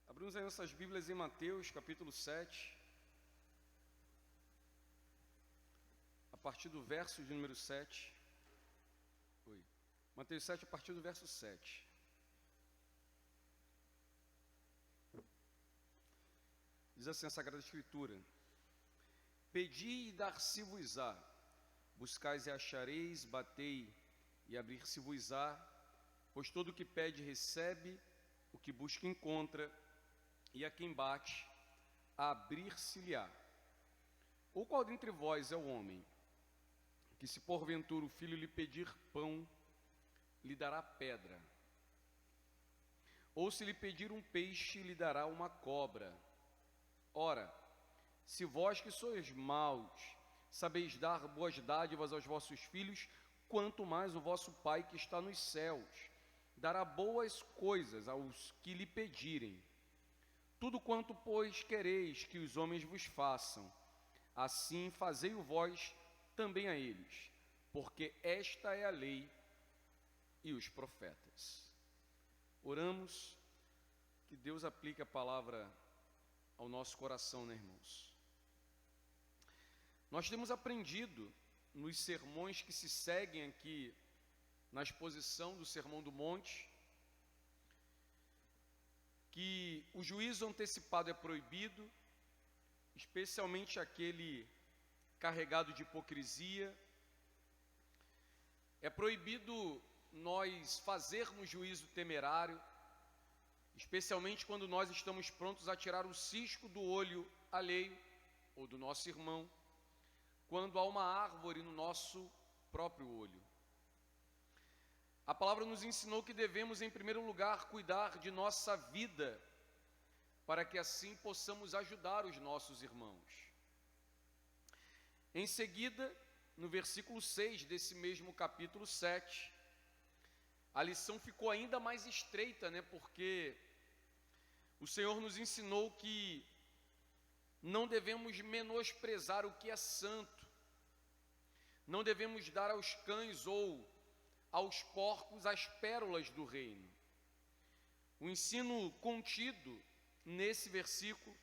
Abrimos aí nossas Bíblias em Mateus, capítulo 7, a partir do verso de número 7. Mateus 7, a partir do verso 7. Diz assim a Sagrada Escritura: Pedi e dar-se-vos-á, buscais e achareis, batei e abrir-se-vos-á, pois todo o que pede recebe, o que busca encontra, e a quem bate, abrir-se-lhe-á. Ou qual dentre vós é o homem, que se porventura o filho lhe pedir pão, lhe dará pedra? Ou se lhe pedir um peixe, lhe dará uma cobra? Ora, se vós que sois maus, sabeis dar boas dádivas aos vossos filhos, quanto mais o vosso Pai que está nos céus dará boas coisas aos que lhe pedirem. Tudo quanto, pois, quereis que os homens vos façam, assim fazei-o vós também a eles, porque esta é a lei e os profetas. Oramos que Deus aplique a palavra ao nosso coração, né, irmãos? Nós temos aprendido nos sermões que se seguem aqui na exposição do Sermão do Monte, que o juízo antecipado é proibido, especialmente aquele carregado de hipocrisia. É proibido nós fazermos juízo temerário, especialmente quando nós estamos prontos a tirar o cisco do olho alheio ou do nosso irmão, quando há uma árvore no nosso próprio olho. A palavra nos ensinou que devemos, em primeiro lugar, cuidar de nossa vida, para que assim possamos ajudar os nossos irmãos. Em seguida, no versículo 6 desse mesmo capítulo 7, a lição ficou ainda mais estreita, né? Porque o Senhor nos ensinou que não devemos menosprezar o que é santo, não devemos dar aos cães ou aos porcos as pérolas do reino. O ensino contido nesse versículo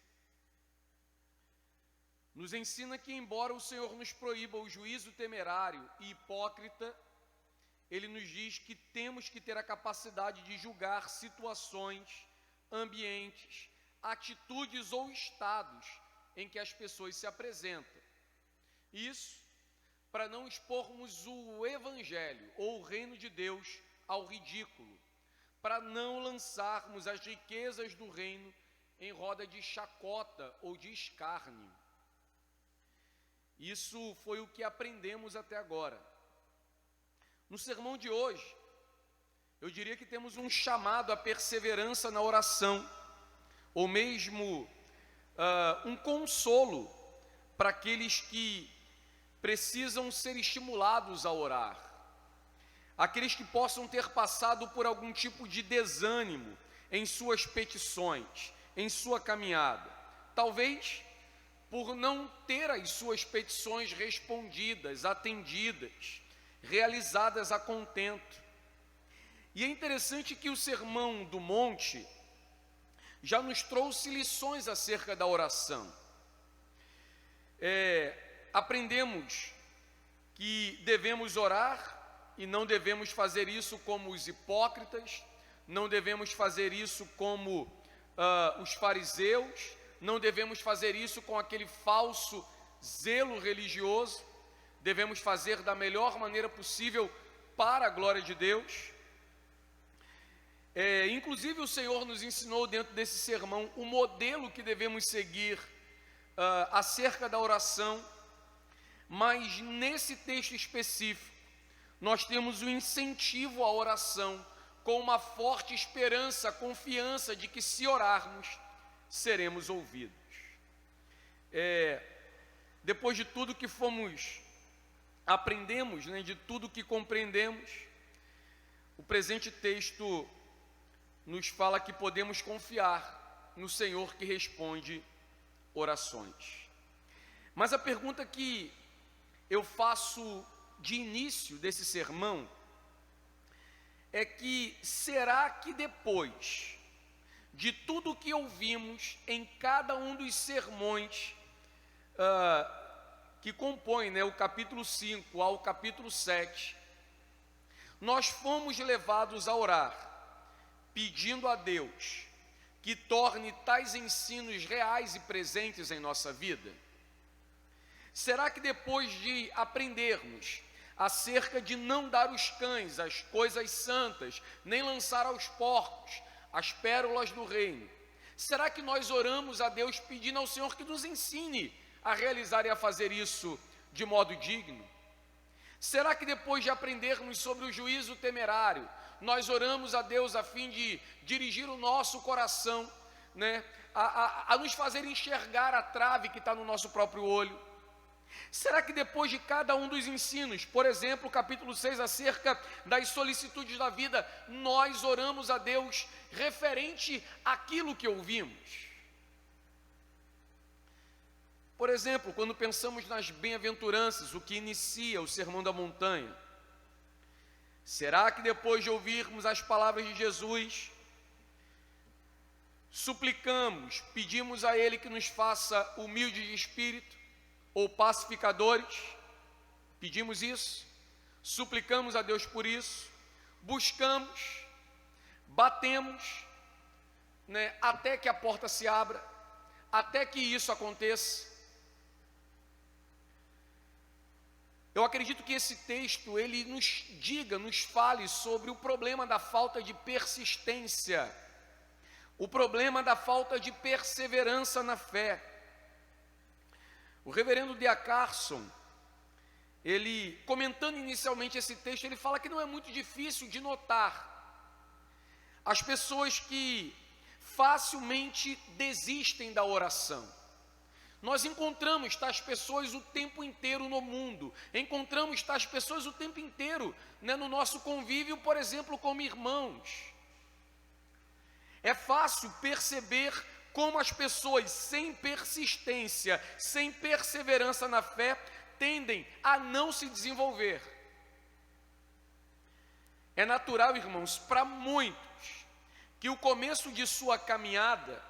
nos ensina que, embora o Senhor nos proíba o juízo temerário e hipócrita, Ele nos diz que temos que ter a capacidade de julgar situações, ambientes, atitudes ou estados em que as pessoas se apresentam. Isso para não expormos o Evangelho ou o reino de Deus ao ridículo, para não lançarmos as riquezas do reino em roda de chacota ou de escárnio. Isso foi o que aprendemos até agora. No sermão de hoje, eu diria que temos um chamado à perseverança na oração, ou mesmo um consolo para aqueles que precisam ser estimulados a orar, aqueles que possam ter passado por algum tipo de desânimo em suas petições, em sua caminhada, talvez por não ter as suas petições respondidas, atendidas, realizadas a contento. E é interessante que o Sermão do Monte já nos trouxe lições acerca da oração. Aprendemos que devemos orar e não devemos fazer isso como os hipócritas, não devemos fazer isso como os fariseus, não devemos fazer isso com aquele falso zelo religioso, devemos fazer da melhor maneira possível para a glória de Deus. Inclusive o Senhor nos ensinou dentro desse sermão o modelo que devemos seguir acerca da oração, mas nesse texto específico nós temos o incentivo à oração com uma forte esperança, confiança de que se orarmos, seremos ouvidos. Depois de tudo que aprendemos, né, de tudo que compreendemos, o presente texto nos fala que podemos confiar no Senhor que responde orações. Mas a pergunta que eu faço de início desse sermão é que será que depois de tudo que ouvimos em cada um dos sermões que compõem, né, o capítulo 5 ao capítulo 7, nós fomos levados a orar, pedindo a Deus que torne tais ensinos reais e presentes em nossa vida? Será que depois de aprendermos acerca de não dar os cães as coisas santas, nem lançar aos porcos as pérolas do reino, será que nós oramos a Deus pedindo ao Senhor que nos ensine a realizar e a fazer isso de modo digno? Será que depois de aprendermos sobre o juízo temerário, nós oramos a Deus a fim de dirigir o nosso coração, né, a nos fazer enxergar a trave que está no nosso próprio olho? Será que depois de cada um dos ensinos, por exemplo, o capítulo 6 acerca das solicitudes da vida, nós oramos a Deus referente àquilo que ouvimos? Por exemplo, quando pensamos nas bem-aventuranças, o que inicia o Sermão da Montanha, será que depois de ouvirmos as palavras de Jesus, suplicamos, pedimos a Ele que nos faça humildes de espírito, ou pacificadores? Pedimos isso, suplicamos a Deus por isso, buscamos, batemos, né, até que a porta se abra, até que isso aconteça. Eu acredito que esse texto, ele nos diga, nos fale sobre o problema da falta de persistência, o problema da falta de perseverança na fé. O reverendo D.A. Carson, ele, comentando inicialmente esse texto, ele fala que não é muito difícil de notar as pessoas que facilmente desistem da oração. Nós encontramos tais pessoas o tempo inteiro no mundo, encontramos tais pessoas o tempo inteiro, né, no nosso convívio, por exemplo, como irmãos. É fácil perceber como as pessoas sem persistência, sem perseverança na fé, tendem a não se desenvolver. É natural, irmãos, para muitos, que o começo de sua caminhada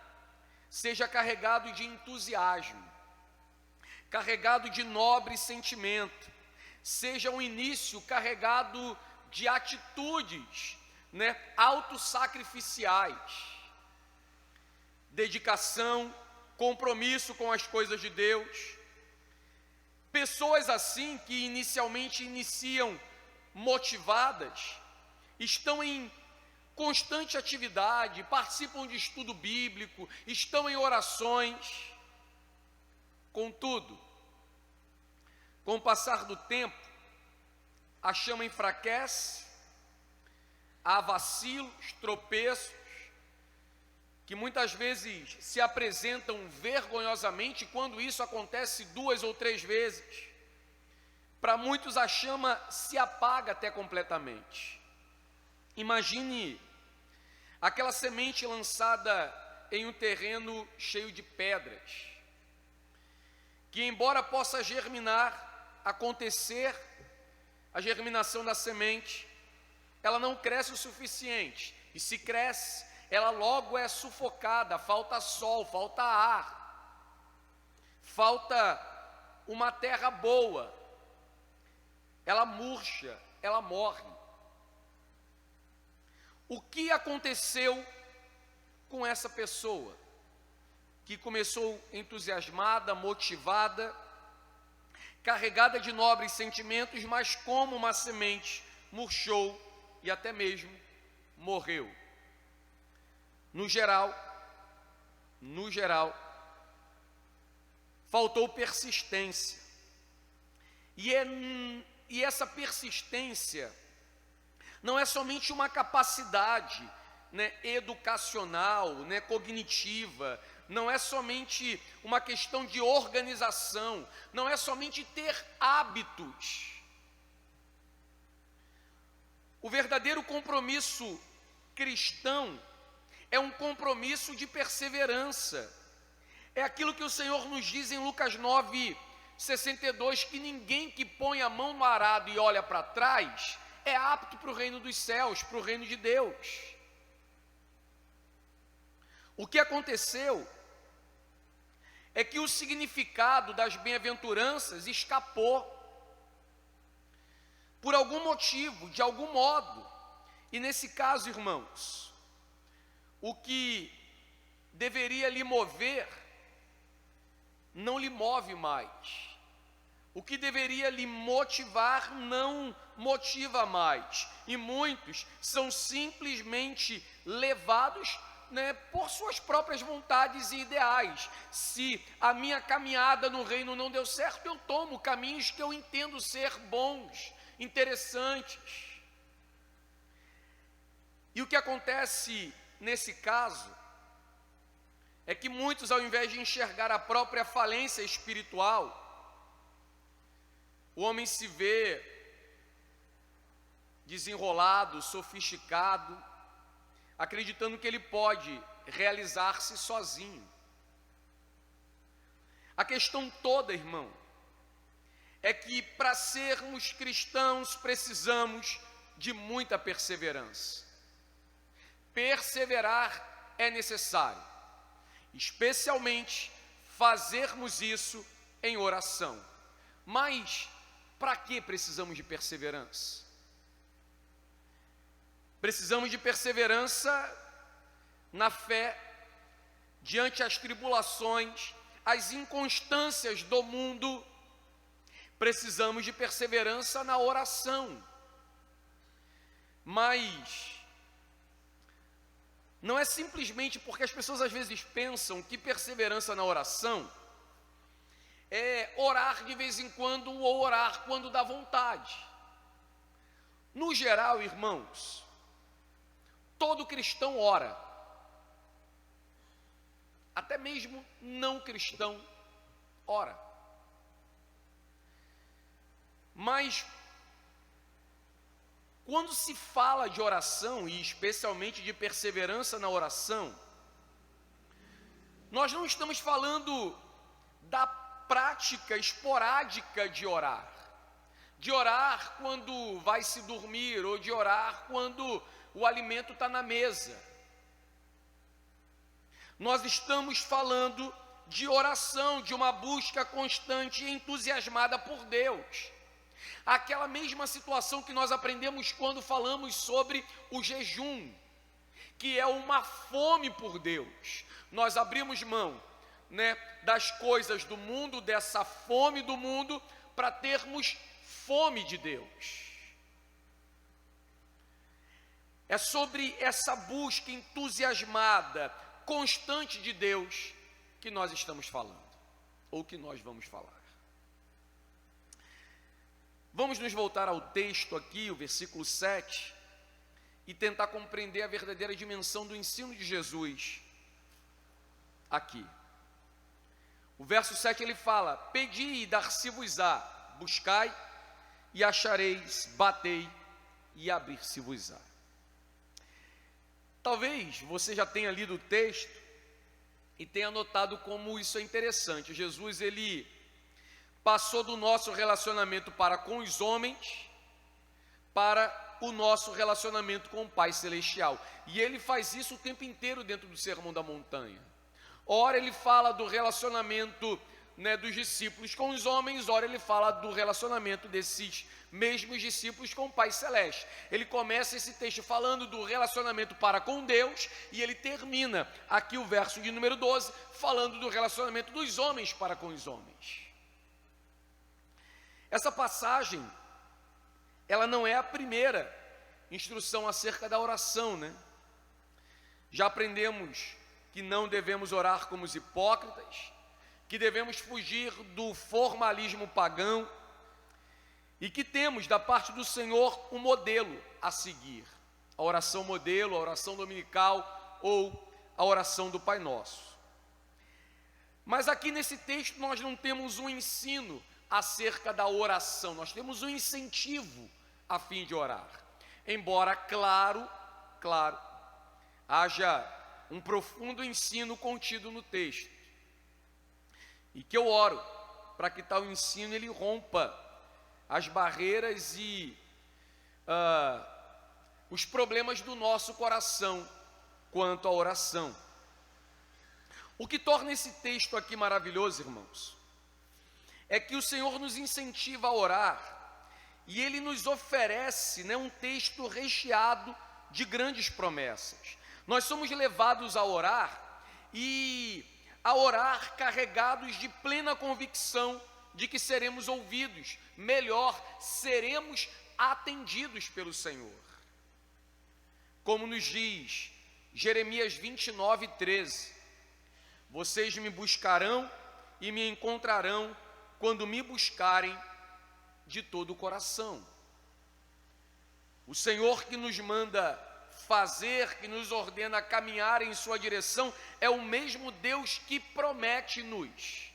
seja carregado de entusiasmo, carregado de nobre sentimento, seja um início carregado de atitudes, né, autossacrificiais, dedicação, compromisso com as coisas de Deus. Pessoas assim que inicialmente iniciam motivadas, estão em constante atividade, participam de estudo bíblico, estão em orações. Contudo, com o passar do tempo, a chama enfraquece, há vacilos, tropeços, que muitas vezes se apresentam vergonhosamente. Quando isso acontece 2 ou 3 vezes, para muitos a chama se apaga até completamente. Imagine aquela semente lançada em um terreno cheio de pedras, que embora possa germinar, acontecer a germinação da semente, ela não cresce o suficiente, e se cresce, ela logo é sufocada, falta sol, falta ar, falta uma terra boa, ela murcha, ela morre. O que aconteceu com essa pessoa que começou entusiasmada, motivada, carregada de nobres sentimentos, mas como uma semente murchou e até mesmo morreu? No geral, faltou persistência. E essa persistência não é somente uma capacidade, né, educacional, né, cognitiva, não é somente uma questão de organização, não é somente ter hábitos. O verdadeiro compromisso cristão é um compromisso de perseverança. É aquilo que o Senhor nos diz em Lucas 9:62, que ninguém que põe a mão no arado e olha para trás é apto para o reino dos céus, para o reino de Deus. O que aconteceu é que o significado das bem-aventuranças escapou por algum motivo, de algum modo. E nesse caso, irmãos, o que deveria lhe mover, não lhe move mais. O que deveria lhe motivar, não motiva mais. E muitos são simplesmente levados, por suas próprias vontades e ideais. Se a minha caminhada no reino não deu certo, eu tomo caminhos que eu entendo ser bons, interessantes. E o que acontece nesse caso é que muitos, ao invés de enxergar a própria falência espiritual, o homem se vê desenrolado, sofisticado, acreditando que ele pode realizar-se sozinho. A questão toda, irmão, é que para sermos cristãos precisamos de muita perseverança. Perseverar é necessário, especialmente fazermos isso em oração. Mas para que precisamos de perseverança? Precisamos de perseverança na fé, diante as tribulações, as inconstâncias do mundo. Precisamos de perseverança na oração. Mas não é simplesmente porque as pessoas às vezes pensam que perseverança na oração é orar de vez em quando ou orar quando dá vontade. No geral, irmãos, todo cristão ora. Até mesmo não cristão ora. Mas quando se fala de oração, e especialmente de perseverança na oração, nós não estamos falando da prática esporádica de orar quando vai se dormir, ou de orar quando o alimento está na mesa. Nós estamos falando de oração, de uma busca constante e entusiasmada por Deus. Aquela mesma situação que nós aprendemos quando falamos sobre o jejum, que é uma fome por Deus. Nós abrimos mão, das coisas do mundo, dessa fome do mundo, para termos fome de Deus. É sobre essa busca entusiasmada, constante de Deus, que nós estamos falando, ou que nós vamos falar. Vamos nos voltar ao texto aqui, o versículo 7, e tentar compreender a verdadeira dimensão do ensino de Jesus aqui. O verso 7 ele fala: pedi e dar-se-vos-á, buscai e achareis, batei e abrir-se-vos-á. Talvez você já tenha lido o texto e tenha notado como isso é interessante. Jesus, ele passou do nosso relacionamento para com os homens para o nosso relacionamento com o Pai Celestial. E ele faz isso o tempo inteiro dentro do Sermão da Montanha. Ora ele fala do relacionamento dos discípulos com os homens, ora ele fala do relacionamento desses mesmos discípulos com o Pai Celeste. Ele começa esse texto falando do relacionamento para com Deus, e ele termina aqui o verso de número 12, falando do relacionamento dos homens para com os homens. Essa passagem, ela não é a primeira instrução acerca da oração, Já aprendemos que não devemos orar como os hipócritas, que devemos fugir do formalismo pagão, e que temos da parte do Senhor um modelo a seguir, a oração modelo, a oração dominical ou a oração do Pai Nosso. Mas aqui nesse texto nós não temos um ensino acerca da oração, nós temos um incentivo a fim de orar, embora claro, haja um profundo ensino contido no texto, e que eu oro para que tal ensino ele rompa as barreiras e os problemas do nosso coração quanto à oração. O que torna esse texto aqui maravilhoso, irmãos, é que o Senhor nos incentiva a orar e Ele nos oferece, um texto recheado de grandes promessas. Nós somos levados a orar e a orar carregados de plena convicção de que seremos ouvidos, melhor, seremos atendidos pelo Senhor. Como nos diz Jeremias 29:13, vocês me buscarão e me encontrarão quando me buscarem de todo o coração. O Senhor que nos manda fazer, que nos ordena caminhar em sua direção, é o mesmo Deus que promete-nos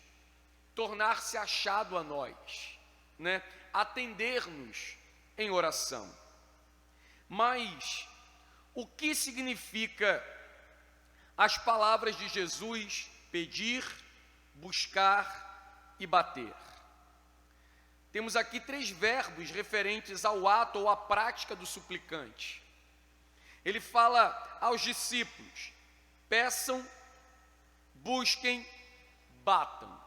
tornar-se achado a nós, atender-nos em oração. Mas o que significa as palavras de Jesus, pedir, buscar e bater? Temos aqui 3 verbos referentes ao ato ou à prática do suplicante. Ele fala aos discípulos: peçam, busquem, batam.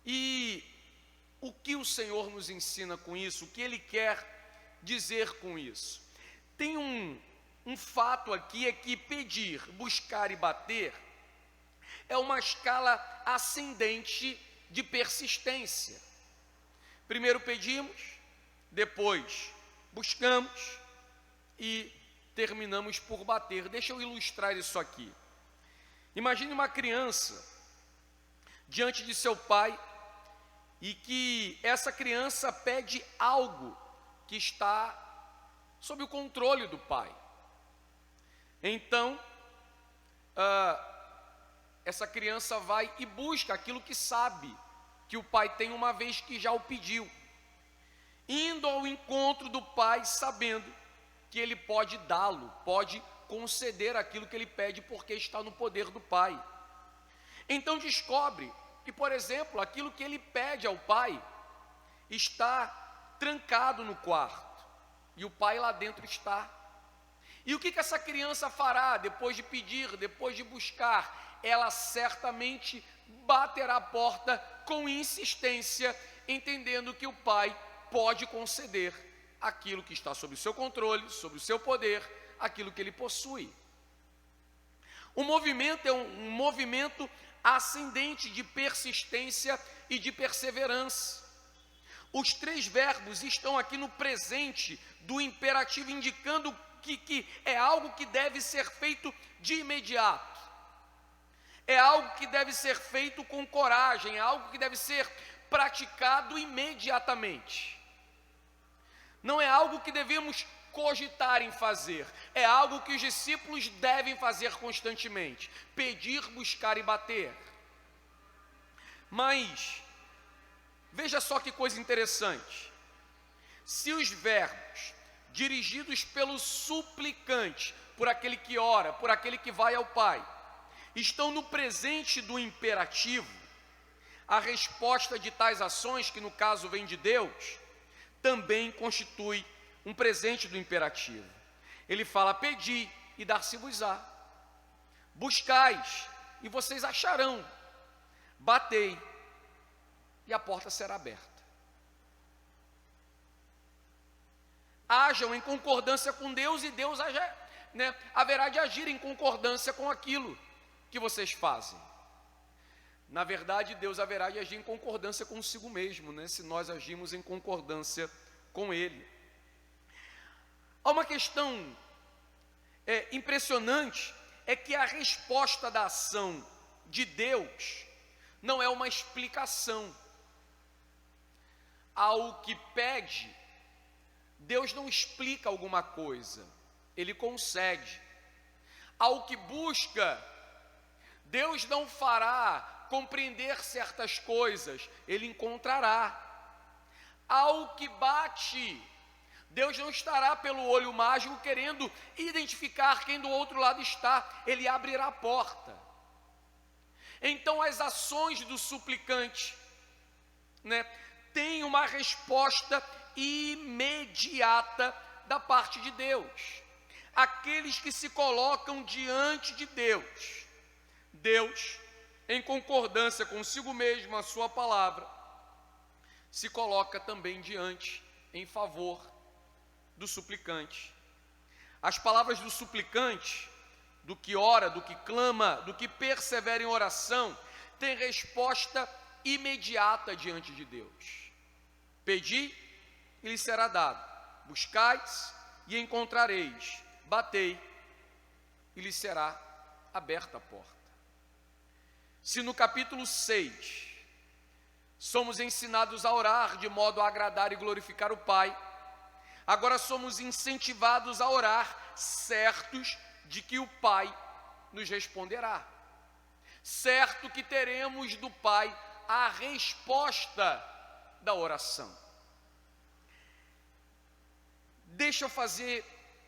E o que o Senhor nos ensina com isso? O que Ele quer dizer com isso? Tem um fato aqui, é que pedir, buscar e bater é uma escala ascendente de persistência. Primeiro pedimos, depois buscamos e terminamos por bater. Deixa eu ilustrar isso aqui. Imagine uma criança diante de seu pai e que essa criança pede algo que está sob o controle do pai. Então, essa criança vai e busca aquilo que sabe que o pai tem, uma vez que já o pediu, indo ao encontro do pai, sabendo que ele pode dá-lo, pode conceder aquilo que ele pede, porque está no poder do pai. Então descobre que, por exemplo, aquilo que ele pede ao pai está trancado no quarto, e o pai lá dentro está. E o que essa criança fará depois de pedir, depois de buscar? Ela certamente baterá a porta com insistência, entendendo que o pai pode conceder aquilo que está sob o seu controle, sob o seu poder, aquilo que ele possui. O movimento é um movimento ascendente de persistência e de perseverança. Os 3 verbos estão aqui no presente do imperativo, indicando que é algo que deve ser feito de imediato. É algo que deve ser feito com coragem, é algo que deve ser praticado imediatamente. Não é algo que devemos cogitar em fazer, é algo que os discípulos devem fazer constantemente: pedir, buscar e bater. Mas veja só que coisa interessante. Se os verbos dirigidos pelo suplicante, por aquele que ora, por aquele que vai ao Pai, estão no presente do imperativo, a resposta de tais ações, que no caso vem de Deus, também constitui um presente do imperativo. Ele fala: pedi e dar-se-vos-á, buscais e vocês acharão, batei e a porta será aberta. Hajam em concordância com Deus e Deus haverá de agir em concordância com aquilo que vocês fazem. Na verdade, Deus haverá de agir em concordância consigo mesmo, se nós agimos em concordância com Ele. Há uma questão impressionante, é que a resposta da ação de Deus não é uma explicação. Ao que pede, Deus não explica alguma coisa, Ele concede. Ao que busca, Deus não fará compreender certas coisas, Ele encontrará. Ao que bate, Deus não estará pelo olho mágico querendo identificar quem do outro lado está, Ele abrirá a porta. Então as ações do suplicante têm uma resposta imediata da parte de Deus. Aqueles que se colocam diante de Deus. Deus, em concordância consigo mesmo, a sua palavra, se coloca também diante, em favor do suplicante. As palavras do suplicante, do que ora, do que clama, do que persevera em oração, têm resposta imediata diante de Deus. Pedi e lhe será dado. Buscais e encontrareis. Batei e lhe será aberta a porta. Se no capítulo 6 somos ensinados a orar de modo a agradar e glorificar o Pai, agora somos incentivados a orar certos de que o Pai nos responderá. Certo que teremos do Pai a resposta da oração. Deixa eu fazer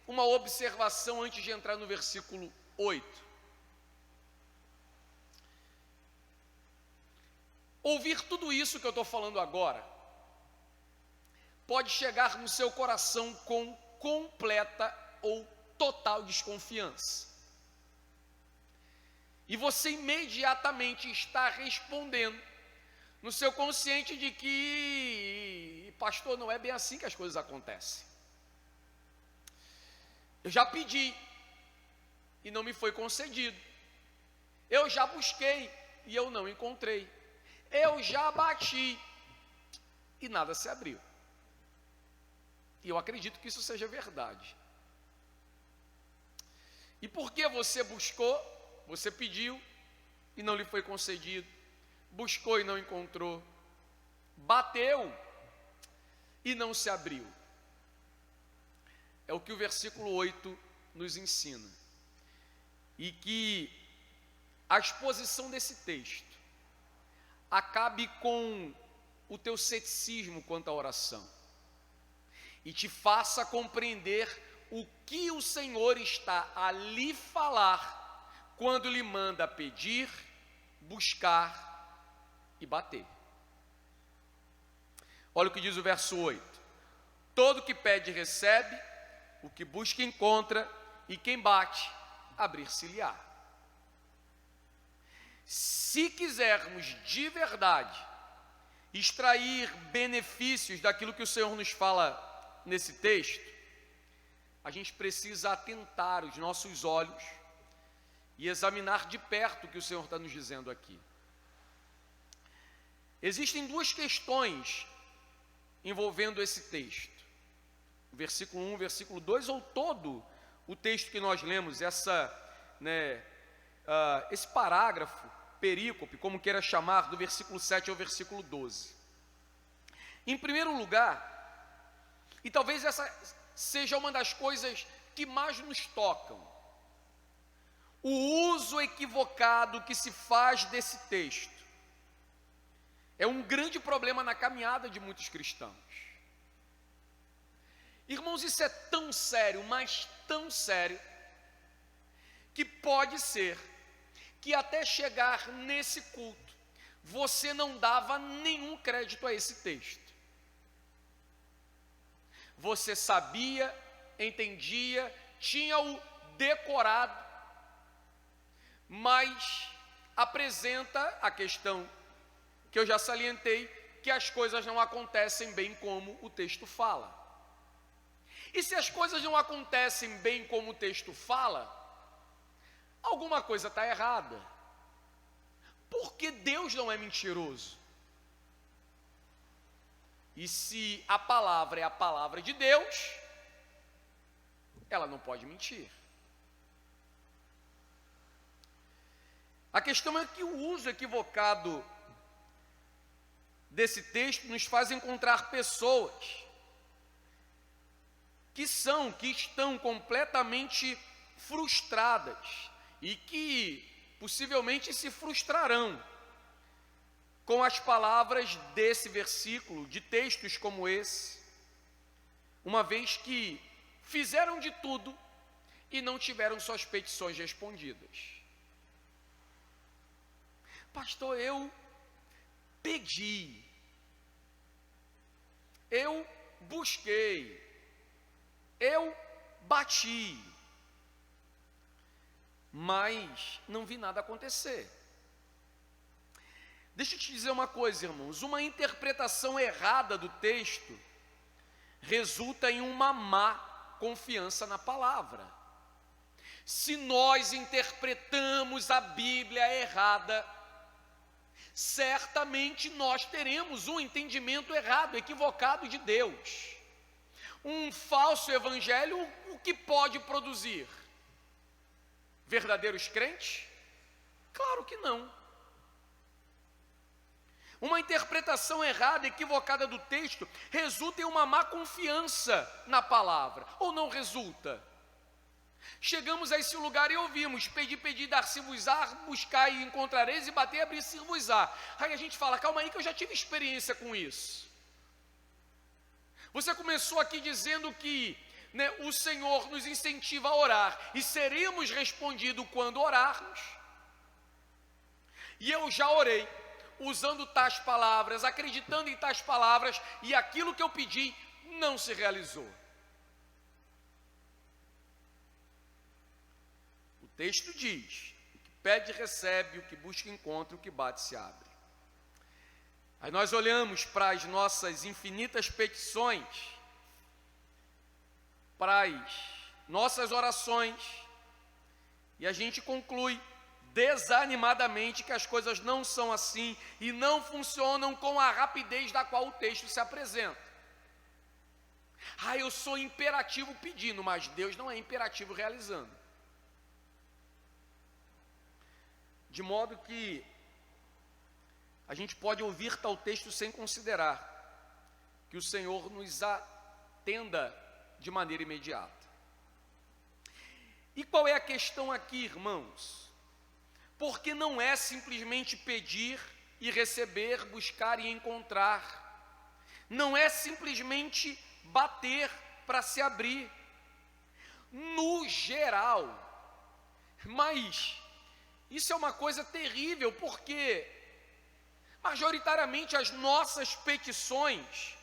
uma observação antes de entrar no versículo 8. Ouvir tudo isso que eu estou falando agora pode chegar no seu coração com completa ou total desconfiança. E você imediatamente está respondendo no seu consciente de que, pastor, não é bem assim que as coisas acontecem. Eu já pedi e não me foi concedido. Eu já busquei e eu não encontrei. Eu já bati e nada se abriu. E eu acredito que isso seja verdade. E por que você buscou, você pediu e não lhe foi concedido? Buscou e não encontrou? Bateu e não se abriu? É o que o versículo 8 nos ensina. E que a exposição desse texto acabe com o teu ceticismo quanto à oração e te faça compreender o que o Senhor está a lhe falar quando lhe manda pedir, buscar e bater. Olha o que diz o verso 8: todo que pede recebe, o que busca encontra, e quem bate, abrir-se-lhe-á. Se quisermos de verdade extrair benefícios daquilo que o Senhor nos fala nesse texto, a gente precisa atentar os nossos olhos e examinar de perto o que o Senhor está nos dizendo aqui. Existem duas questões envolvendo esse texto. O versículo 1, versículo 2, ou todo o texto que nós lemos, esse parágrafo, perícope, como queira chamar, do versículo 7 ao versículo 12. Em primeiro lugar, e talvez essa seja uma das coisas que mais nos tocam, o uso equivocado que se faz desse texto é um grande problema na caminhada de muitos cristãos. Irmãos, isso é tão sério, mas tão sério, que pode ser que até chegar nesse culto, você não dava nenhum crédito a esse texto. Você sabia, entendia, tinha-o decorado, mas apresenta a questão que eu já salientei, que as coisas não acontecem bem como o texto fala. E se as coisas não acontecem bem como o texto fala, alguma coisa está errada. Porque Deus não é mentiroso. E se a palavra é a palavra de Deus, ela não pode mentir. A questão é que o uso equivocado desse texto nos faz encontrar pessoas que estão completamente frustradas e que possivelmente se frustrarão com as palavras desse versículo, de textos como esse, uma vez que fizeram de tudo e não tiveram suas petições respondidas. Pastor, eu pedi, eu busquei, Eu bati, mas não vi nada acontecer. Deixa eu te dizer uma coisa, irmãos, uma interpretação errada do texto resulta em uma má confiança na palavra. Se nós interpretamos a Bíblia errada, certamente nós teremos um entendimento errado, equivocado de Deus. Um falso evangelho, o que pode produzir? Verdadeiros crentes? Claro que não. Uma interpretação errada, equivocada do texto, resulta em uma má confiança na palavra, ou não resulta? Chegamos a esse lugar e ouvimos: pedi, dar-se-vos-á, buscar e encontrareis, e bater e abrir-se-vos-á. Aí a gente fala: calma aí que eu já tive experiência com isso. Você começou aqui dizendo que o Senhor nos incentiva a orar, e seremos respondidos quando orarmos. E eu já orei, usando tais palavras, acreditando em tais palavras, e aquilo que eu pedi não se realizou. O texto diz: o que pede recebe, o que busca encontra, o que bate se abre. Aí nós olhamos para as nossas infinitas petições, para as nossas orações, e a gente conclui desanimadamente que as coisas não são assim e não funcionam com a rapidez da qual o texto se apresenta. Eu sou imperativo pedindo, mas Deus não é imperativo realizando. De modo que a gente pode ouvir tal texto sem considerar que o Senhor nos atenda de maneira imediata. E qual é a questão aqui, irmãos? Porque não é simplesmente pedir e receber, buscar e encontrar. Não é simplesmente bater para se abrir. No geral. Mas isso é uma coisa terrível, porque majoritariamente as nossas petições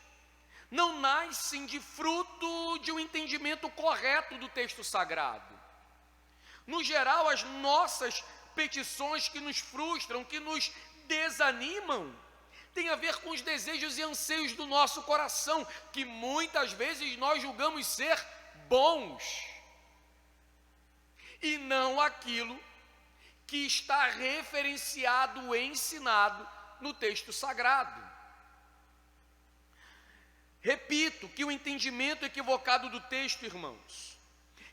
não nascem de fruto de um entendimento correto do texto sagrado. No geral, as nossas petições que nos frustram, que nos desanimam, tem a ver com os desejos e anseios do nosso coração, que muitas vezes nós julgamos ser bons, e não aquilo que está referenciado e ensinado no texto sagrado. Repito que o entendimento equivocado do texto, irmãos,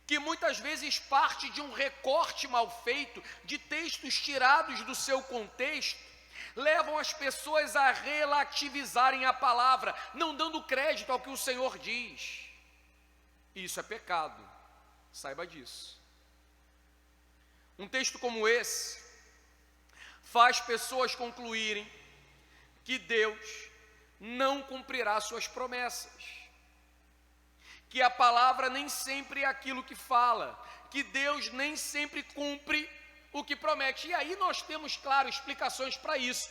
que muitas vezes parte de um recorte mal feito, de textos tirados do seu contexto, levam as pessoas a relativizarem a palavra, não dando crédito ao que o Senhor diz. Isso é pecado, saiba disso. Um texto como esse faz pessoas concluírem que Deus não cumprirá suas promessas, que a palavra nem sempre é aquilo que fala, que Deus nem sempre cumpre o que promete. E aí nós temos, claro, explicações para isso.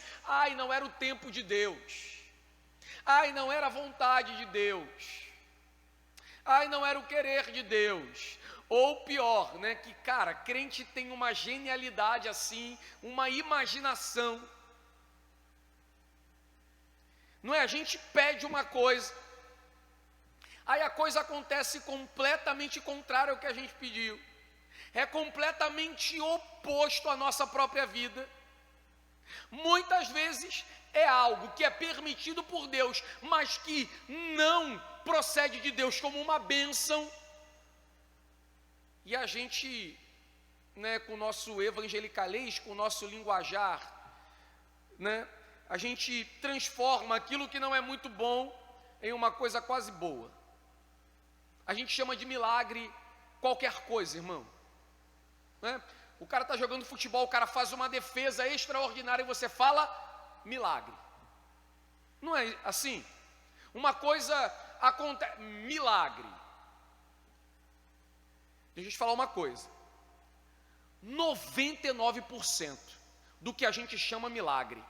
Não era o tempo de Deus. Não era a vontade de Deus. Não era o querer de Deus. Ou pior, que, crente tem uma genialidade assim, uma imaginação. Não é? A gente pede uma coisa, aí a coisa acontece completamente contrário ao que a gente pediu. É completamente oposto à nossa própria vida. Muitas vezes é algo que é permitido por Deus, mas que não procede de Deus como uma bênção. E a gente, com o nosso evangelicalês, com o nosso linguajar, a gente transforma aquilo que não é muito bom em uma coisa quase boa. A gente chama de milagre qualquer coisa, irmão. O cara está jogando futebol, o cara faz uma defesa extraordinária e você fala milagre. Não é assim? Uma coisa acontece, milagre. Deixa eu te falar uma coisa. 99% do que a gente chama milagre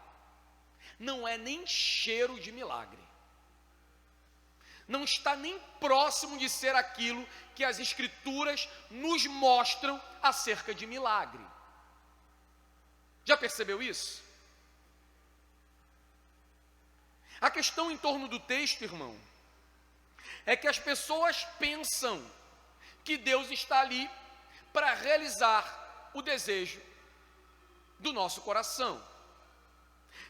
não é nem cheiro de milagre. não está nem próximo de ser aquilo que as Escrituras nos mostram acerca de milagre. Já percebeu isso? A questão em torno do texto, irmão, é que as pessoas pensam que Deus está ali para realizar o desejo do nosso coração,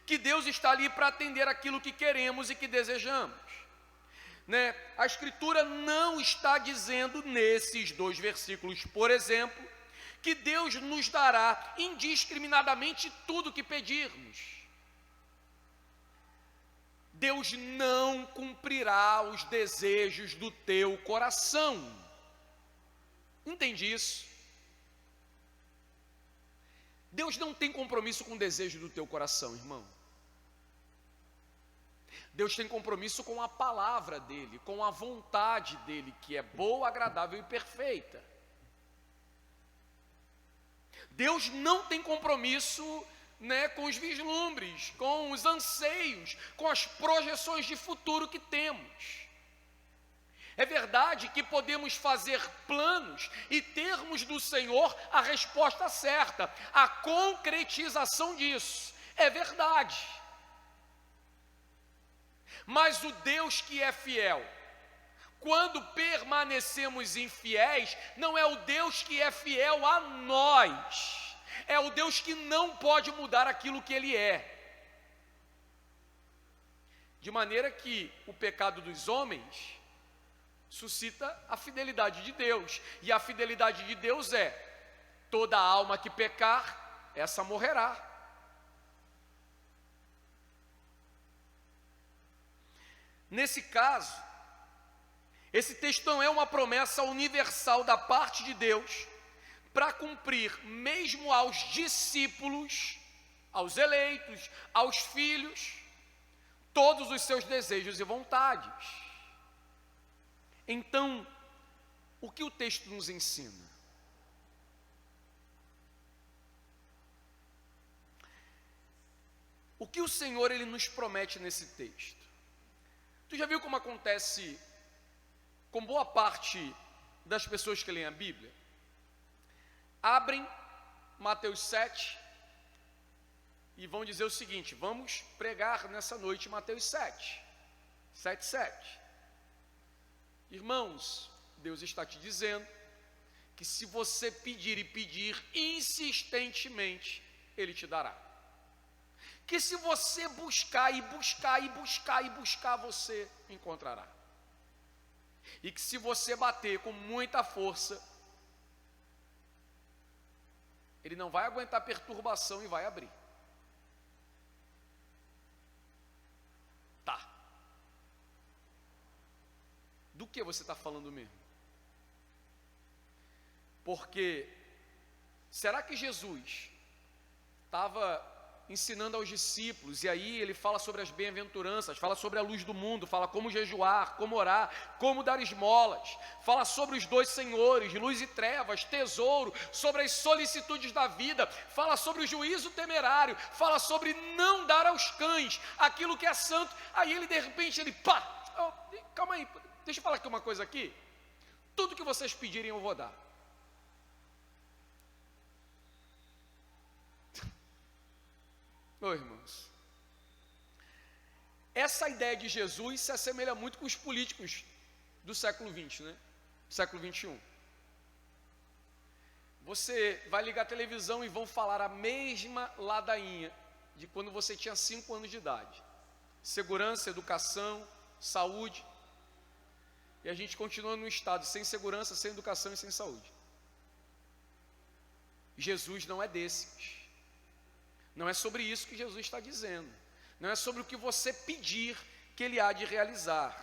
que Deus está ali para atender aquilo que queremos e que desejamos, né? A Escritura não está dizendo nesses 2 versículos, por exemplo, que Deus nos dará indiscriminadamente tudo o que pedirmos. Deus não cumprirá os desejos do teu coração. Entende isso? Deus não tem compromisso com o desejo do teu coração, irmão. Deus tem compromisso com a palavra dele, com a vontade dele, que é boa, agradável e perfeita. Deus não tem compromisso, né, com os vislumbres, com os anseios, com as projeções de futuro que temos. É verdade que podemos fazer planos e termos do Senhor a resposta certa, a concretização disso. É verdade. Mas o Deus que é fiel, quando permanecemos infiéis, não é o Deus que é fiel a nós, é o Deus que não pode mudar aquilo que Ele é. De maneira que o pecado dos homens suscita a fidelidade de Deus, e a fidelidade de Deus é: toda alma que pecar, essa morrerá. Nesse caso, esse texto não é uma promessa universal da parte de Deus para cumprir mesmo aos discípulos, aos eleitos, aos filhos, todos os seus desejos e vontades. Então, o que o texto nos ensina? O que o Senhor ele nos promete nesse texto? Tu já viu como acontece com boa parte das pessoas que leem a Bíblia? Abrem Mateus 7 e vão dizer o seguinte: vamos pregar nessa noite Mateus 7:7. Irmãos, Deus está te dizendo que se você pedir e pedir insistentemente, Ele te dará. Que se você buscar e buscar e buscar e buscar, você encontrará. E que se você bater com muita força, Ele não vai aguentar perturbação e vai abrir. Tá. Do que você está falando mesmo? Porque, será que Jesus estava ensinando aos discípulos, e aí ele fala sobre as bem-aventuranças, fala sobre a luz do mundo, fala como jejuar, como orar, como dar esmolas, fala sobre os 2 senhores, luz e trevas, tesouro, sobre as solicitudes da vida, fala sobre o juízo temerário, fala sobre não dar aos cães aquilo que é santo. Aí ele de repente, calma aí, deixa eu falar aqui uma coisa aqui. Tudo que vocês pedirem eu vou dar. Irmãos, essa ideia de Jesus se assemelha muito com os políticos do século XX, né? Século XXI. Você vai ligar a televisão e vão falar a mesma ladainha de quando você tinha 5 anos de idade. Segurança, educação, saúde. E a gente continua num estado sem segurança, sem educação e sem saúde. Jesus não é desses. Não é sobre isso que Jesus está dizendo. Não é sobre o que você pedir que Ele há de realizar.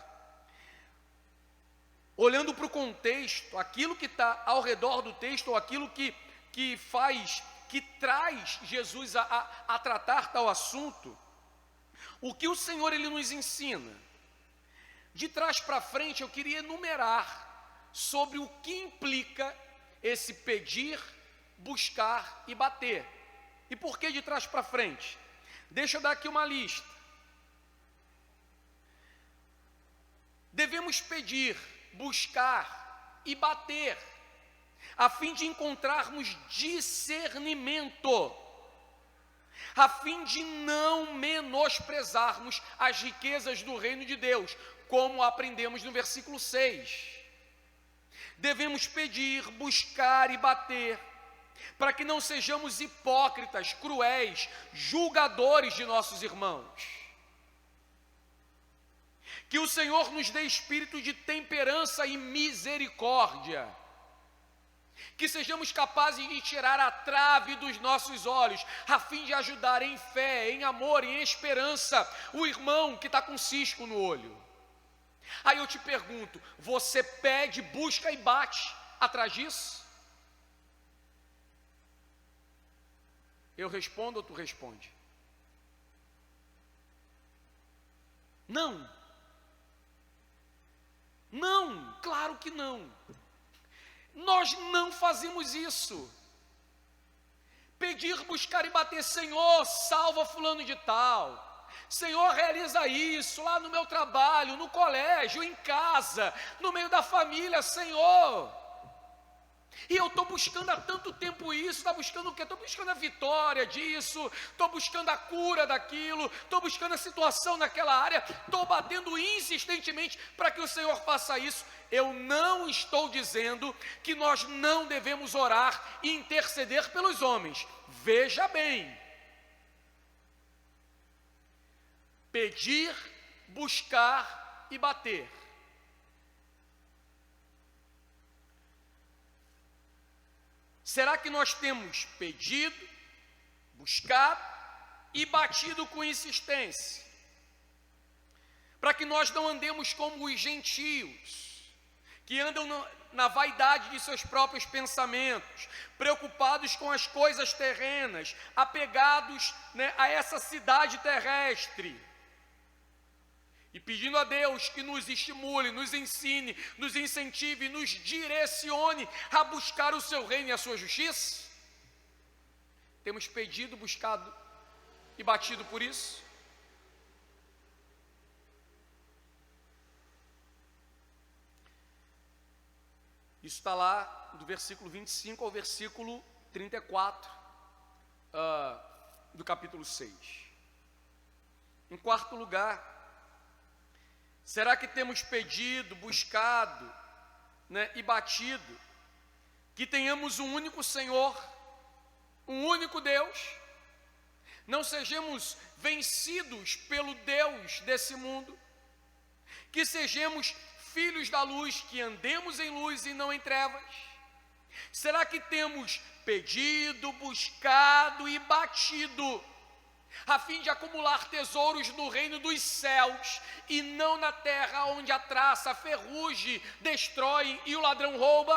Olhando para o contexto, aquilo que está ao redor do texto, ou aquilo que traz Jesus a tratar tal assunto, o que o Senhor Ele nos ensina? De trás para frente eu queria enumerar sobre o que implica esse pedir, buscar e bater. E por que de trás para frente? Deixa eu dar aqui uma lista. devemos pedir, buscar e bater, a fim de encontrarmos discernimento, a fim de não menosprezarmos as riquezas do reino de Deus, como aprendemos no versículo 6. Devemos pedir, buscar e bater, para que não sejamos hipócritas, cruéis, julgadores de nossos irmãos. Que o Senhor nos dê espírito de temperança e misericórdia, que sejamos capazes de tirar a trave dos nossos olhos, a fim de ajudar em fé, em amor, em esperança, o irmão que está com cisco no olho. Aí eu te pergunto, você pede, busca e bate atrás disso? Eu respondo ou tu responde? Não. Não, claro que não. Nós não fazemos isso. Pedir, buscar e bater, Senhor, salva fulano de tal. Senhor, realiza isso lá no meu trabalho, no colégio, em casa, no meio da família, Senhor. E eu estou buscando há tanto tempo isso, está buscando o quê? Estou buscando a vitória disso, estou buscando a cura daquilo, estou buscando a situação naquela área, estou batendo insistentemente para que o Senhor faça isso. Eu não estou dizendo que nós não devemos orar e interceder pelos homens. Veja bem. Pedir, buscar e bater. Será que nós temos pedido, buscado e batido com insistência? Para que nós não andemos como os gentios, que andam na vaidade de seus próprios pensamentos, preocupados com as coisas terrenas, apegados, a essa cidade terrestre. E pedindo a Deus que nos estimule, nos ensine, nos incentive, nos direcione a buscar o seu reino e a sua justiça? Temos pedido, buscado e batido por isso? Isso está lá do versículo 25 ao versículo 34 do capítulo 6. Em quarto lugar, será que temos pedido, buscado, e batido, que tenhamos um único Senhor, um único Deus, não sejamos vencidos pelo Deus desse mundo, que sejamos filhos da luz, que andemos em luz e não em trevas? Será que temos pedido, buscado e batido, a fim de acumular tesouros no reino dos céus, e não na terra, onde a traça, a ferrugem destrói e o ladrão rouba?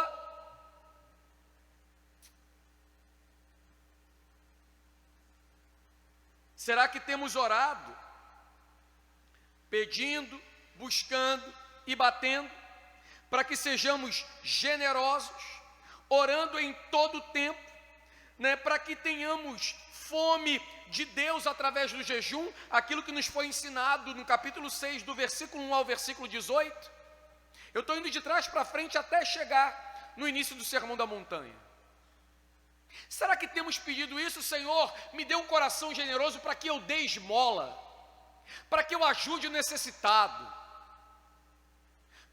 Será que temos orado, pedindo, buscando e batendo, para que sejamos generosos, orando em todo o tempo, para que tenhamos fome de Deus através do jejum, aquilo que nos foi ensinado no capítulo 6, do versículo 1 ao versículo 18. Eu estou indo de trás para frente até chegar no início do Sermão da Montanha. Será que temos pedido isso? Senhor, me dê um coração generoso para que eu dê esmola, para que eu ajude o necessitado,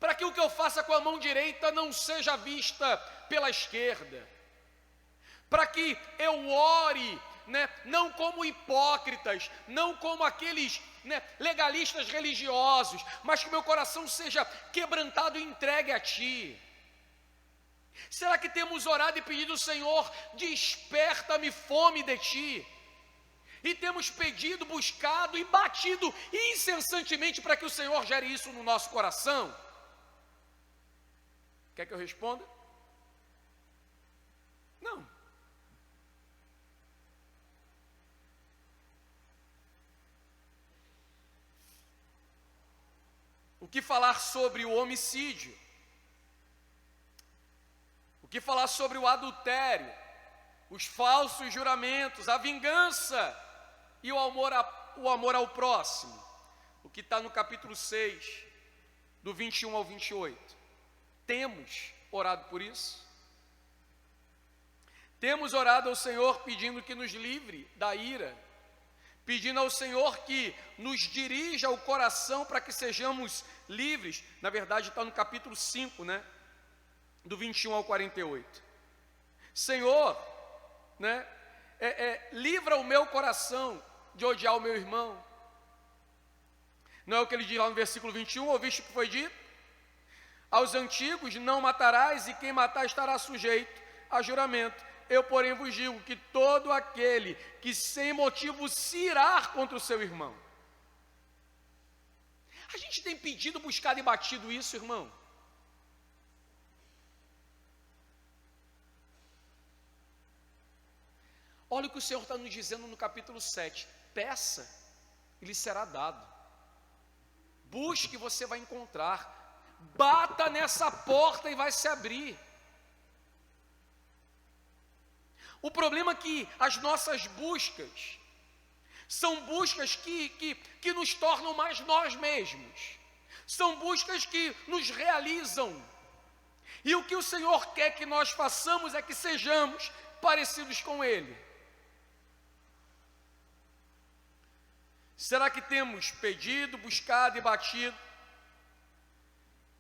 para que o que eu faça com a mão direita não seja vista pela esquerda, para que eu ore, não como hipócritas, não como aqueles legalistas religiosos, mas que meu coração seja quebrantado e entregue a Ti. Será que temos orado e pedido, Senhor, desperta-me fome de Ti? E temos pedido, buscado e batido incessantemente para que o Senhor gere isso no nosso coração? Quer que eu responda? Não. O que falar sobre o homicídio? O que falar sobre o adultério, os falsos juramentos, a vingança e o amor ao próximo? O que está no capítulo 6 do 21 ao 28. Temos orado por isso? Temos orado ao Senhor pedindo que nos livre da ira, pedindo ao Senhor que nos dirija o coração para que sejamos livres. Na verdade está no capítulo 5, né? Do 21 ao 48. Senhor, né? Livra o meu coração de odiar o meu irmão. Não é o que ele diz lá no versículo 21, ouviste o que foi dito? Aos antigos não matarás, e quem matar estará sujeito a juramento. Eu, porém, vos digo que todo aquele que sem motivo se irar contra o seu irmão. A gente tem pedido, buscado e batido isso, irmão? Olha o que o Senhor está nos dizendo no capítulo 7. Peça, e lhe será dado. Busque, você vai encontrar. Bata nessa porta e vai se abrir. O problema é que as nossas buscas são buscas que nos tornam mais nós mesmos. São buscas que nos realizam. E o que o Senhor quer que nós façamos é que sejamos parecidos com Ele. Será que temos pedido, buscado e batido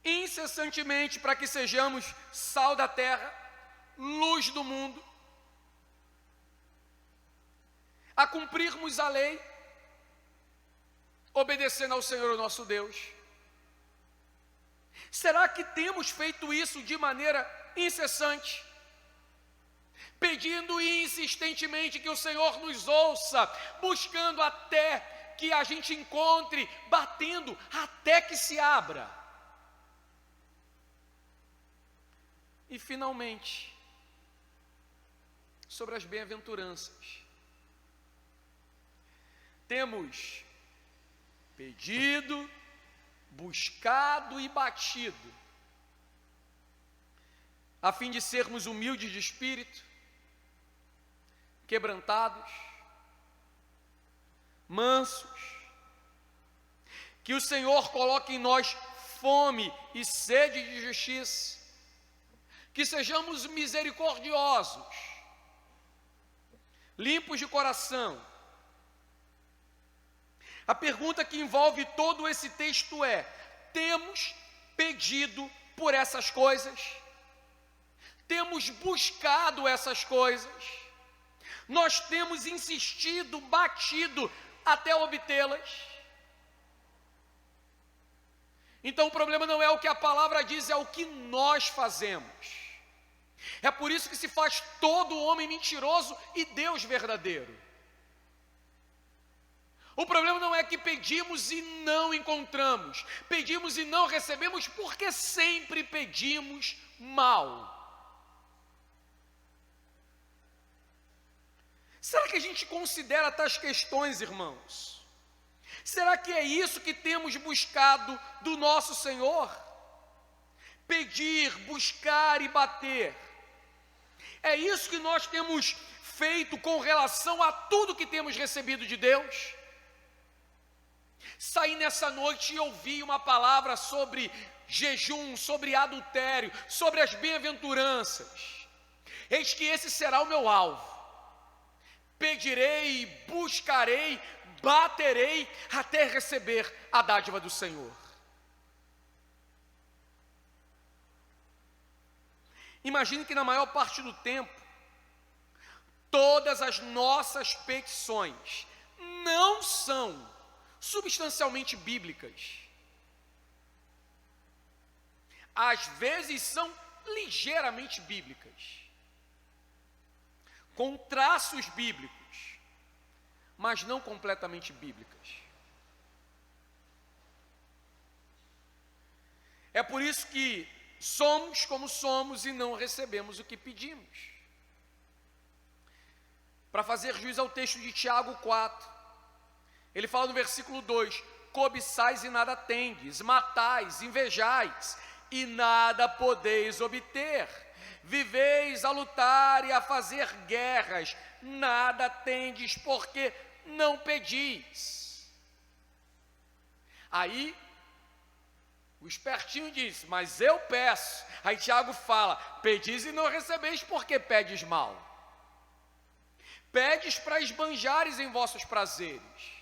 incessantemente para que sejamos sal da terra, luz do mundo, a cumprirmos a lei, obedecendo ao Senhor o nosso Deus? Será que temos feito isso de maneira incessante, pedindo insistentemente que o Senhor nos ouça, buscando até que a gente encontre, batendo até que se abra? E finalmente, sobre as bem-aventuranças. Temos pedido, buscado e batido, a fim de sermos humildes de espírito, quebrantados, mansos, que o Senhor coloque em nós fome e sede de justiça, que sejamos misericordiosos, limpos de coração. A pergunta que envolve todo esse texto é: temos pedido por essas coisas? Temos buscado essas coisas? Nós temos insistido, batido até obtê-las? Então o problema não é o que a palavra diz, é o que nós fazemos. É por isso que se faz todo homem mentiroso e Deus verdadeiro. O problema não é que pedimos e não encontramos, pedimos e não recebemos, porque sempre pedimos mal. Será que a gente considera tais questões, irmãos? Será que é isso que temos buscado do nosso Senhor? Pedir, buscar e bater. É isso que nós temos feito com relação a tudo que temos recebido de Deus? Saí nessa noite e ouvi uma palavra sobre jejum, sobre adultério, sobre as bem-aventuranças. Eis que esse será o meu alvo. Pedirei, buscarei, baterei até receber a dádiva do Senhor. Imagine que na maior parte do tempo, todas as nossas petições não são substancialmente bíblicas. Às vezes são ligeiramente bíblicas, com traços bíblicos, mas não completamente bíblicas. É por isso que somos como somos e não recebemos o que pedimos. Para fazer jus ao texto de Tiago 4, ele fala no versículo 2: cobiçais e nada tendes, matais, invejais e nada podeis obter, viveis a lutar e a fazer guerras, nada tendes porque não pedis. Aí O espertinho disse, mas eu peço. Aí Tiago fala, pedis e não recebeis, porque pedes mal. Pedes para esbanjares em vossos prazeres.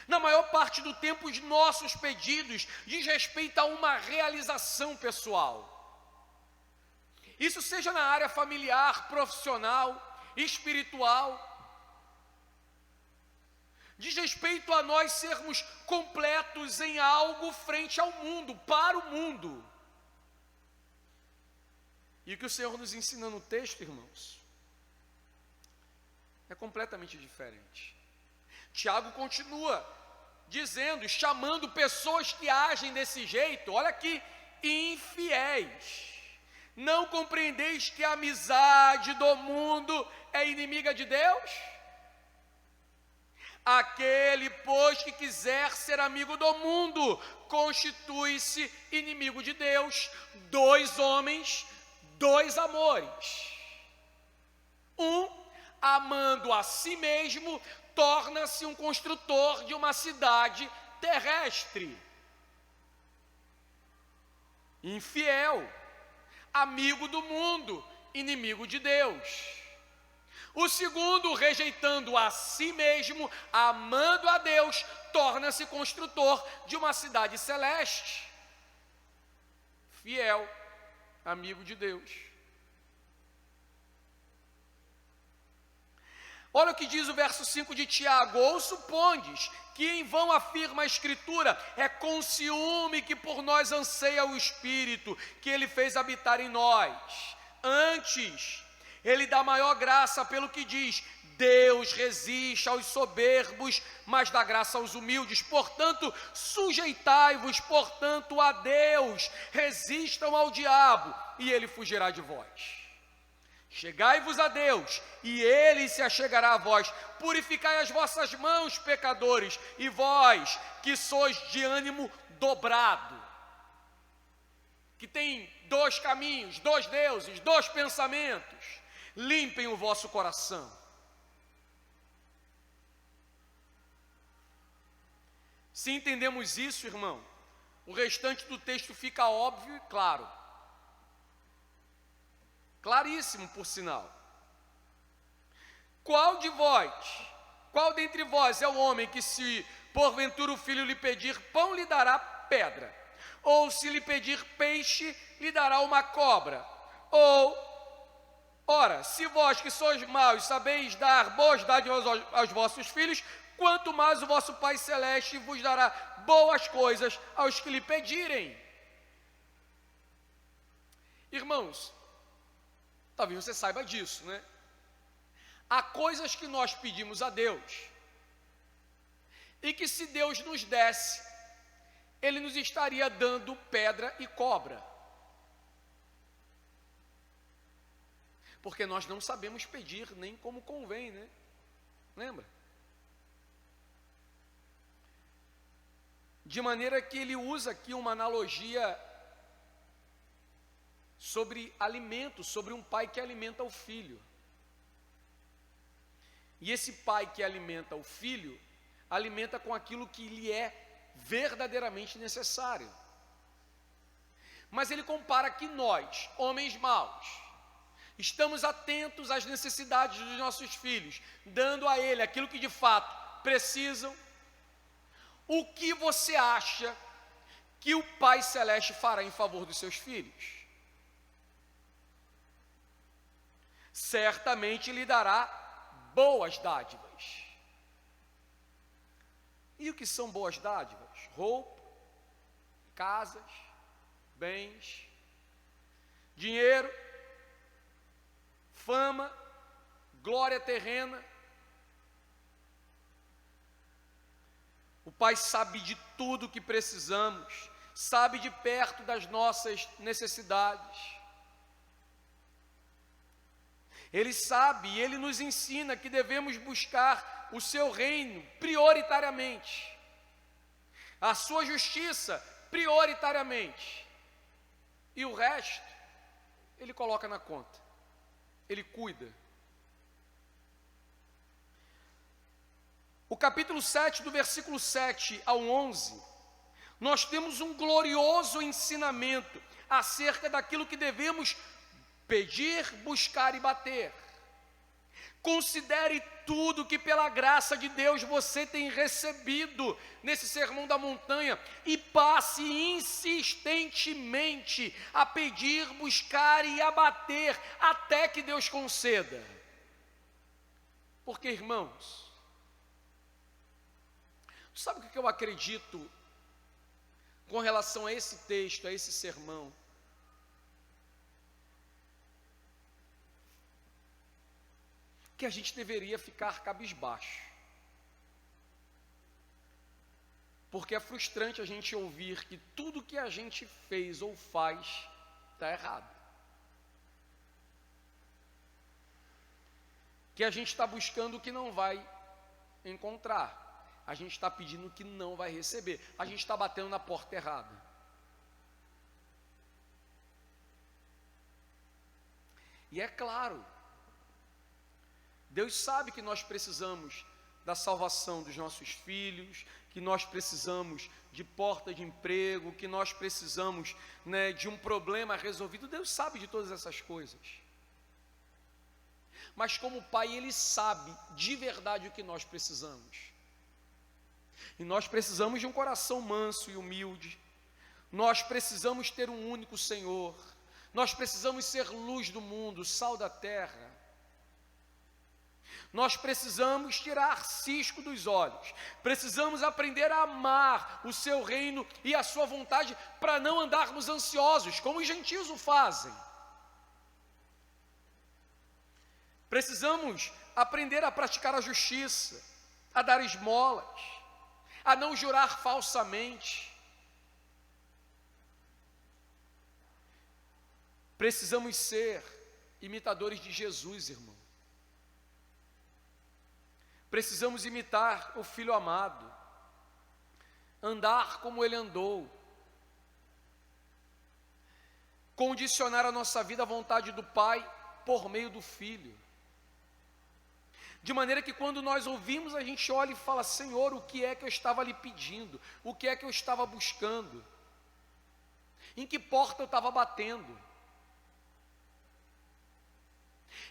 Na maior parte do tempo, os nossos pedidos diz respeito a uma realização pessoal. Isso seja na área familiar, profissional, espiritual. Diz respeito a nós sermos completos em algo frente ao mundo, para o mundo. E o que o Senhor nos ensina no texto, irmãos, é completamente diferente. Tiago continua dizendo, chamando pessoas que agem desse jeito, olha aqui, infiéis. Não compreendeis que a amizade do mundo é inimiga de Deus? Aquele, pois, que quiser ser amigo do mundo, constitui-se inimigo de Deus. 2 homens, 2 amores. Um, amando a si mesmo, torna-se um construtor de uma cidade terrestre. Infiel, amigo do mundo, inimigo de Deus. O segundo, rejeitando a si mesmo, amando a Deus, torna-se construtor de uma cidade celeste. Fiel, amigo de Deus. Olha o que diz o verso 5 de Tiago, ou supondes que em vão afirma a Escritura, é com ciúme que por nós anseia o Espírito, que Ele fez habitar em nós. Antes, Ele dá maior graça pelo que diz, Deus resiste aos soberbos, mas dá graça aos humildes. Portanto, sujeitai-vos, portanto, a Deus, resistam ao diabo, e ele fugirá de vós. Chegai-vos a Deus, e Ele se achegará a vós. Purificai as vossas mãos, pecadores, e vós, que sois de ânimo dobrado, que tem 2 caminhos, 2 deuses, 2 pensamentos, limpem o vosso coração. Se entendemos isso, irmão, o restante do texto fica óbvio e claro. Claríssimo, por sinal. Qual dentre vós é o homem que, se porventura o filho lhe pedir pão, lhe dará pedra? Ou se lhe pedir peixe, lhe dará uma cobra? Ora, se vós que sois maus sabeis dar boas dádivas aos vossos filhos, quanto mais o vosso Pai Celeste vos dará boas coisas aos que lhe pedirem. Irmãos, talvez você saiba disso, né? Há coisas que nós pedimos a Deus, e que se Deus nos desse, Ele nos estaria dando pedra e cobra. Porque nós não sabemos pedir nem como convém, né? Lembra? De maneira que ele usa aqui uma analogia sobre alimento, sobre um pai que alimenta o filho. E esse pai que alimenta o filho, alimenta com aquilo que lhe é verdadeiramente necessário. Mas ele compara que nós, homens maus, estamos atentos às necessidades dos nossos filhos, dando a ele aquilo que de fato precisam. O que você acha que o Pai Celeste fará em favor dos seus filhos? Certamente lhe dará boas dádivas. E o que são boas dádivas? Roupa, casas, bens, dinheiro, fama, glória terrena. O Pai sabe de tudo o que precisamos, sabe de perto das nossas necessidades. Ele sabe e Ele nos ensina que devemos buscar o seu reino prioritariamente, a sua justiça prioritariamente, e o resto Ele coloca na conta, Ele cuida. O capítulo 7, do versículo 7 ao 11, nós temos um glorioso ensinamento acerca daquilo que devemos pedir, buscar e bater. Considere tudo que pela graça de Deus você tem recebido nesse sermão da montanha e passe insistentemente a pedir, buscar e a bater até que Deus conceda. Porque, irmãos, sabe o que eu acredito com relação a esse texto, a esse sermão? Que a gente deveria ficar cabisbaixo. Porque é frustrante a gente ouvir que tudo que a gente fez ou faz está errado. Que a gente está buscando o que não vai encontrar. A gente está pedindo o que não vai receber. A gente está batendo na porta errada. E é claro, Deus sabe que nós precisamos da salvação dos nossos filhos, que nós precisamos de porta de emprego, que nós precisamos, de um problema resolvido. Deus sabe de todas essas coisas. Mas como Pai, Ele sabe de verdade o que nós precisamos. E nós precisamos de um coração manso e humilde. Nós precisamos ter um único Senhor. Nós precisamos ser luz do mundo, sal da terra. Nós precisamos tirar cisco dos olhos, precisamos aprender a amar o seu reino e a sua vontade, para não andarmos ansiosos, como os gentios o fazem. Precisamos aprender a praticar a justiça, a dar esmolas, a não jurar falsamente. Precisamos ser imitadores de Jesus, irmão. Precisamos imitar o Filho amado, andar como Ele andou, condicionar a nossa vida à vontade do Pai por meio do Filho, de maneira que quando nós ouvimos, a gente olha e fala: Senhor, o que é que eu estava lhe pedindo? O que é que eu estava buscando? Em que porta eu estava batendo?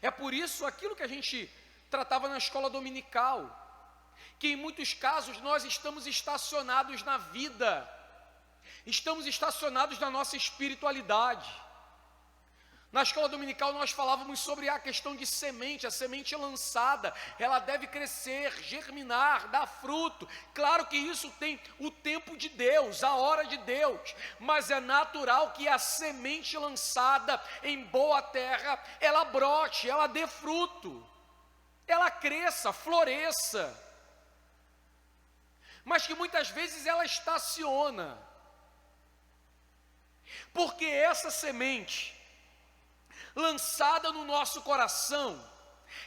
É por isso aquilo que a gente tratava na escola dominical, que em muitos casos nós estamos estacionados na vida, estamos estacionados na nossa espiritualidade. Na escola dominical nós falávamos sobre a questão de semente. A semente lançada, ela deve crescer, germinar, dar fruto. Claro que isso tem o tempo de Deus, a hora de Deus, mas é natural que a semente lançada em boa terra, ela brote, ela dê fruto, ela cresça, floresça, mas que muitas vezes ela estaciona, porque essa semente lançada no nosso coração,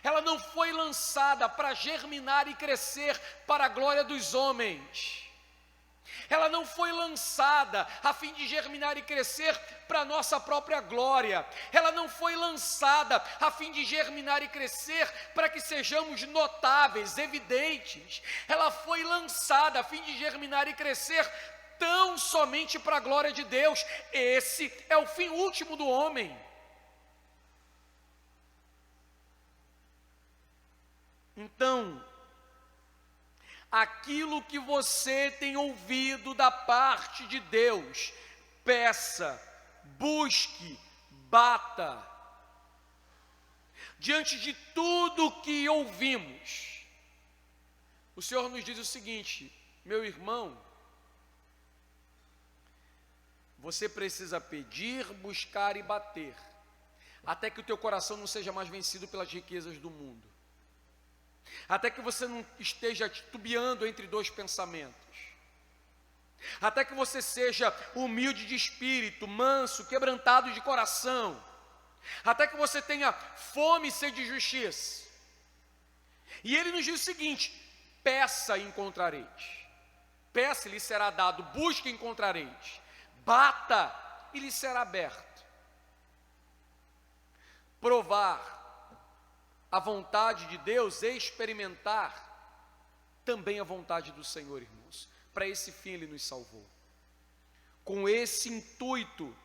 ela não foi lançada para germinar e crescer para a glória dos homens. Ela não foi lançada a fim de germinar e crescer para a nossa própria glória. Ela não foi lançada a fim de germinar e crescer para que sejamos notáveis, evidentes. Ela foi lançada a fim de germinar e crescer tão somente para a glória de Deus. Esse é o fim último do homem. Então, aquilo que você tem ouvido da parte de Deus, peça, busque, bata. Diante de tudo que ouvimos, o Senhor nos diz o seguinte: meu irmão, você precisa pedir, buscar e bater, até que o teu coração não seja mais vencido pelas riquezas do mundo. Até que você não esteja titubeando entre dois pensamentos. Até que você seja humilde de espírito, manso, quebrantado de coração. Até que você tenha fome e sede de justiça. E ele nos diz o seguinte: peça e encontrareis. Peça e lhe será dado, busque e encontrareis. Bata e lhe será aberto. Provar a vontade de Deus, experimentar também a vontade do Senhor, irmãos. Para esse fim Ele nos salvou. Com esse intuito,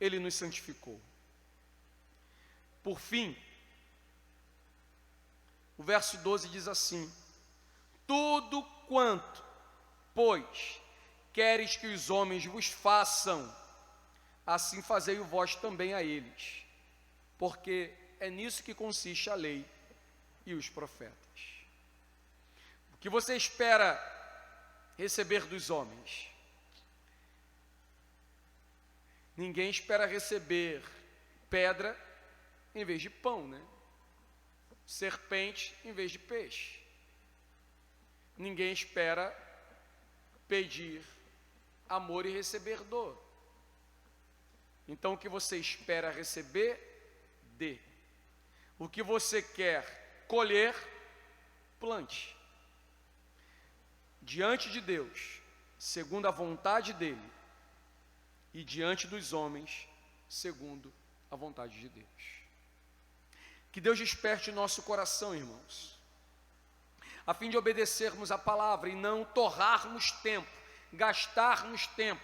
Ele nos santificou. Por fim, o verso 12 diz assim: tudo quanto, pois, queres que os homens vos façam, assim fazei-o vós também a eles, porque é nisso que consiste a lei e os profetas. O que você espera receber dos homens? Ninguém espera receber pedra em vez de pão, né? Serpente em vez de peixe. Ninguém espera pedir amor e receber dor. Então, o que você espera receber, dê. O que você quer colher, plante. Diante de Deus, segundo a vontade dEle, e diante dos homens, segundo a vontade de Deus. Que Deus desperte nosso coração, irmãos, a fim de obedecermos a palavra e não torrarmos tempo, gastarmos tempo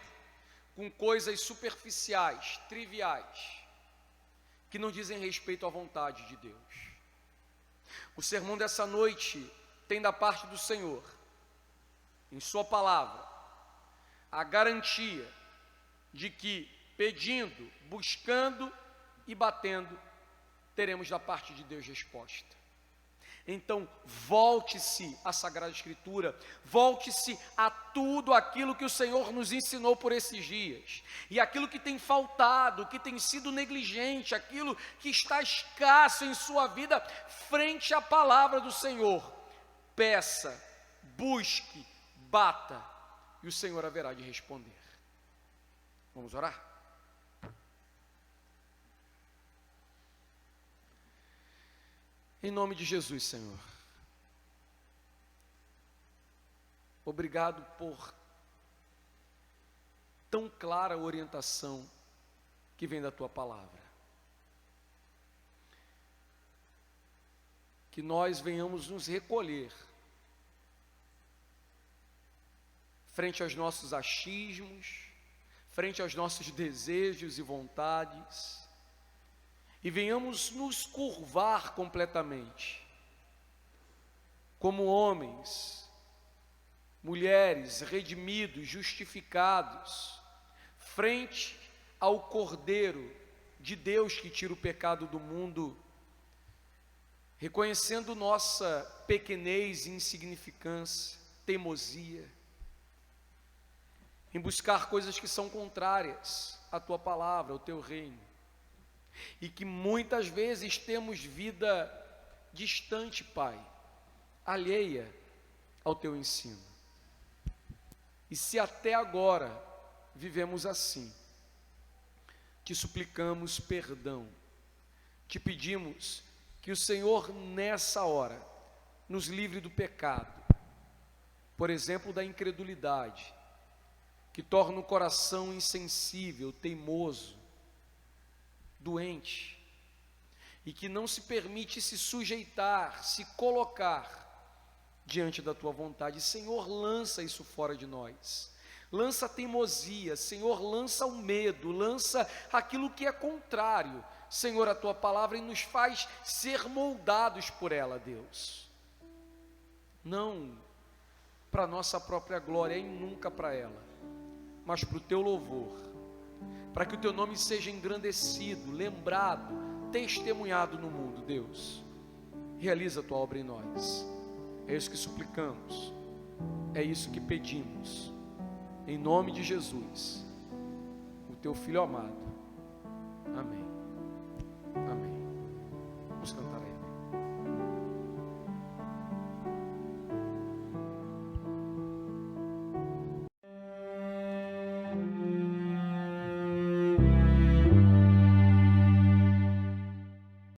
com coisas superficiais, triviais, que não dizem respeito à vontade de Deus. O sermão dessa noite tem da parte do Senhor, em sua palavra, a garantia de que pedindo, buscando e batendo, teremos da parte de Deus resposta. Então, volte-se à Sagrada Escritura, volte-se a tudo aquilo que o Senhor nos ensinou por esses dias, e aquilo que tem faltado, que tem sido negligente, aquilo que está escasso em sua vida, frente à palavra do Senhor. Peça, busque, bata, e o Senhor haverá de responder. Vamos orar? Em nome de Jesus, Senhor, obrigado por tão clara orientação que vem da Tua palavra. Que nós venhamos nos recolher frente aos nossos achismos, frente aos nossos desejos e vontades, e venhamos nos curvar completamente, como homens, mulheres redimidos, justificados, frente ao Cordeiro de Deus que tira o pecado do mundo, reconhecendo nossa pequenez e insignificância, teimosia, em buscar coisas que são contrárias à Tua palavra, ao Teu reino, e que muitas vezes temos vida distante, Pai, alheia ao Teu ensino. E se até agora vivemos assim, te suplicamos perdão, te pedimos que o Senhor nessa hora nos livre do pecado, por exemplo, da incredulidade, que torna o coração insensível, teimoso, doente, e que não se permite se sujeitar, se colocar diante da Tua vontade. Senhor, lança isso fora de nós, lança a teimosia, Senhor, lança o medo, lança aquilo que é contrário, Senhor, a Tua palavra, e nos faz ser moldados por ela, Deus, não para nossa própria glória e nunca para ela, mas para o Teu louvor, para que o Teu nome seja engrandecido, lembrado, testemunhado no mundo. Deus, realiza a Tua obra em nós. É isso que suplicamos, é isso que pedimos, em nome de Jesus, o Teu Filho amado. Amém.